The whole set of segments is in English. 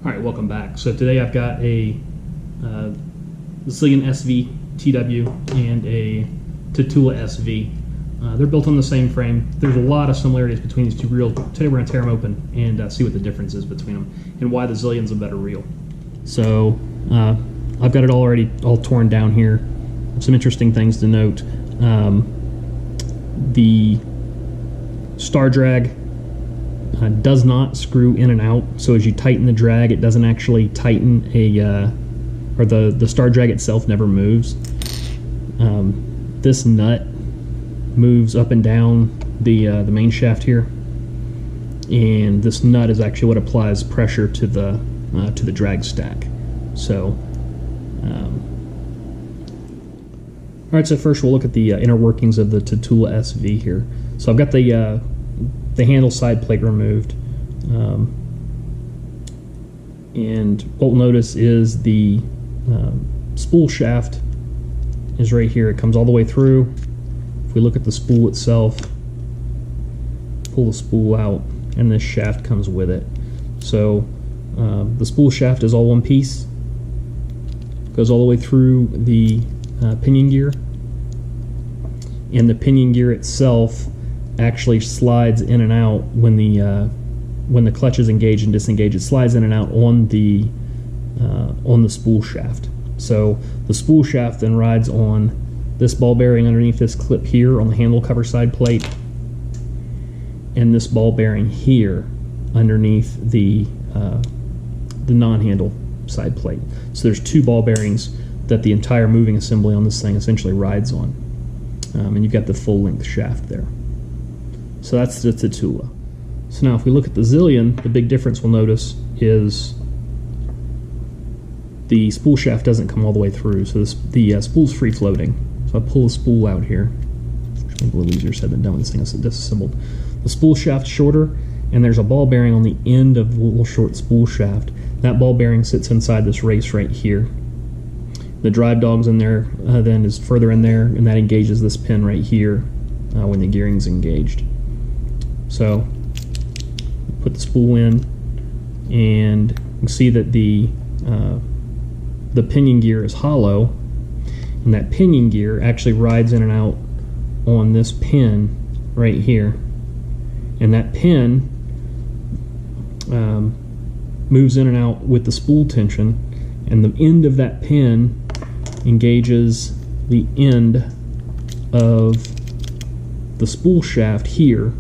All right, welcome back. So today I've got a Zillion SV TW and a Tatula SV. They're built on the same frame. There's a lot of similarities between these two reels. Today we're going to tear them open and see what the difference is between them and why the Zillion's a better reel. So I've got it already all torn down here. Some interesting things to note. The star drag does not screw in and out, so as you tighten the drag, it doesn't actually tighten or the star drag itself never moves. This nut moves up and down the main shaft here, and this nut is actually what applies pressure to the drag stack. So, all right. So first we'll look at the inner workings of the Tatula SV here. So I've got the handle side plate removed, and what we'll notice is the spool shaft is right here. It comes all the way through. If we look at the spool itself, pull the spool out, and this shaft comes with it. So the spool shaft is all one piece, goes all the way through the pinion gear, and the pinion gear itself actually slides in and out when the clutch is engaged and disengaged. It slides in and out on the spool shaft. So the spool shaft then rides on this ball bearing underneath this clip here on the handle cover side plate, and this ball bearing here underneath the non-handle side plate. So there's two ball bearings that the entire moving assembly on this thing essentially rides on, and you've got the full length shaft there. So that's the Tatula. So now if we look at the Zillion, the big difference we'll notice is the spool shaft doesn't come all the way through, so the spool's free floating. So I pull the spool out here, which may be a little easier said than done when this thing is disassembled. The spool shaft's shorter, and there's a ball bearing on the end of the little short spool shaft. That ball bearing sits inside this race right here. The drive dog's in there, then is further in there, and that engages this pin right here when the gearing's engaged. So put the spool in, and you can see that the pinion gear is hollow, and that pinion gear actually rides in and out on this pin right here, and that pin moves in and out with the spool tension, and the end of that pin engages the end of the spool shaft here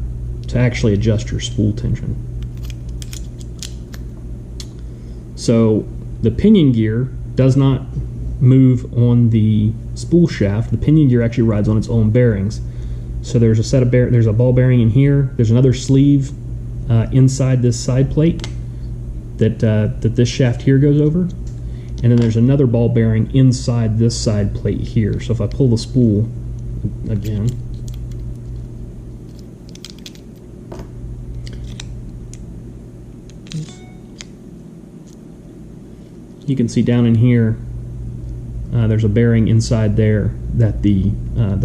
to actually adjust your spool tension. So the pinion gear does not move on the spool shaft. The pinion gear actually rides on its own bearings. So there's a set of there's a ball bearing in here. There's another sleeve inside this side plate that this shaft here goes over, and then there's another ball bearing inside this side plate here. So if I pull the spool again, you can see down in here there's a bearing inside there that the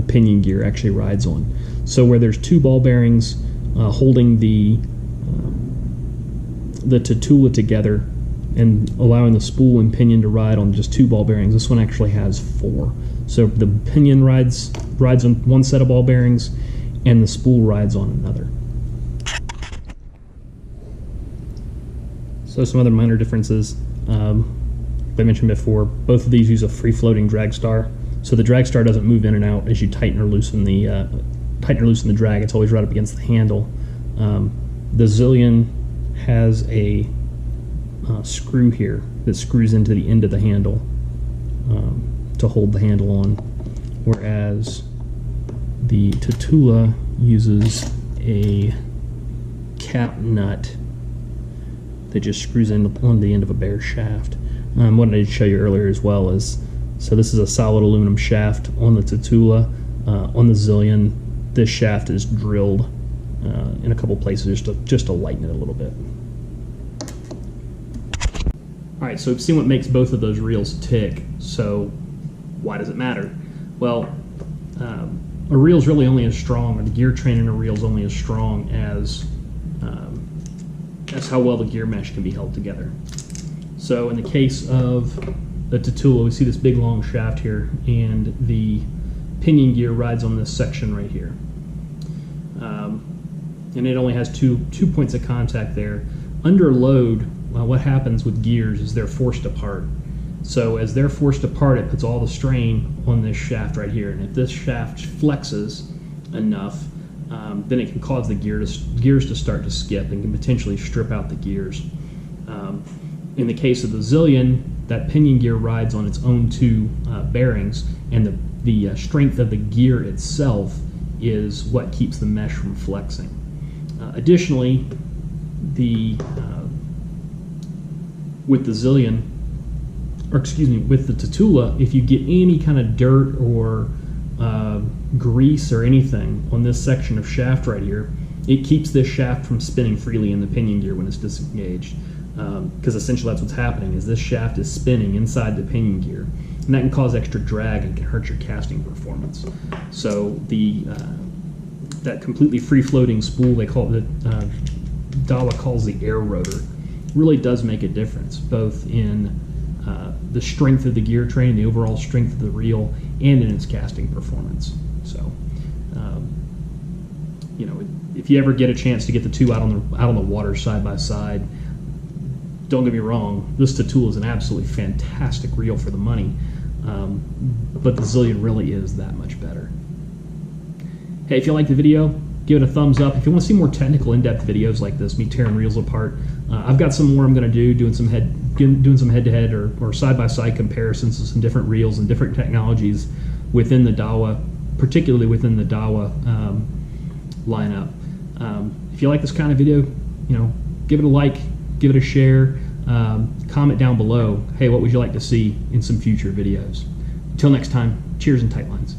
pinion gear actually rides on. So where there's two ball bearings holding the Tatula together and allowing the spool and pinion to ride on just two ball bearings, this one actually has four. So the pinion rides on one set of ball bearings, and the spool rides on another. So some other minor differences. I mentioned before, both of these use a free-floating drag star, so the drag star doesn't move in and out as you tighten or loosen the drag. It's always right up against the handle. The Zillion has a screw here that screws into the end of the handle to hold the handle on, whereas the Tatula uses a cap nut that just screws in on the end of a bare shaft. What I did show you earlier as well is, so this is a solid aluminum shaft on the Tatula. On the Zillion, this shaft is drilled in a couple places just to lighten it a little bit. All right, so we've seen what makes both of those reels tick. So why does it matter? Well, a reel's really only as strong, or the gear train in a reel's only as strong as how well the gear mesh can be held together. So in the case of the Tatula, we see this big long shaft here, and the pinion gear rides on this section right here. And it only has two points of contact there. Under load, what happens with gears is they're forced apart. So as they're forced apart, it puts all the strain on this shaft right here. And if this shaft flexes enough, then it can cause the gears to start to skip and can potentially strip out the gears. In the case of the Zillion, that pinion gear rides on its own two bearings, and the strength of the gear itself is what keeps the mesh from flexing. Additionally, with the Zillion, or excuse me, with the Tatula, if you get any kind of dirt or grease or anything on this section of shaft right here, it keeps this shaft from spinning freely in the pinion gear when it's disengaged. Because essentially that's what's happening, is this shaft is spinning inside the pinion gear, and that can cause extra drag and can hurt your casting performance. So that completely free-floating spool, they call it, Dawa calls the air rotor, really does make a difference, both in the strength of the gear train, the overall strength of the reel, and in its casting performance. So, you know, if you ever get a chance to get the two out on the water side by side, don't get me wrong, this Tatula is an absolutely fantastic reel for the money, but the Zillion really is that much better. Hey, if you like the video, give it a thumbs up. If you want to see more technical, in-depth videos like this, me tearing reels apart, I've got some more I'm going to do, doing some head-to-head or side-by-side comparisons of some different reels and different technologies within the Dawa, particularly within the Dawa lineup. If you like this kind of video, you know, give it a like, give it a share, comment down below, hey, what would you like to see in some future videos? Until next time, cheers and tight lines.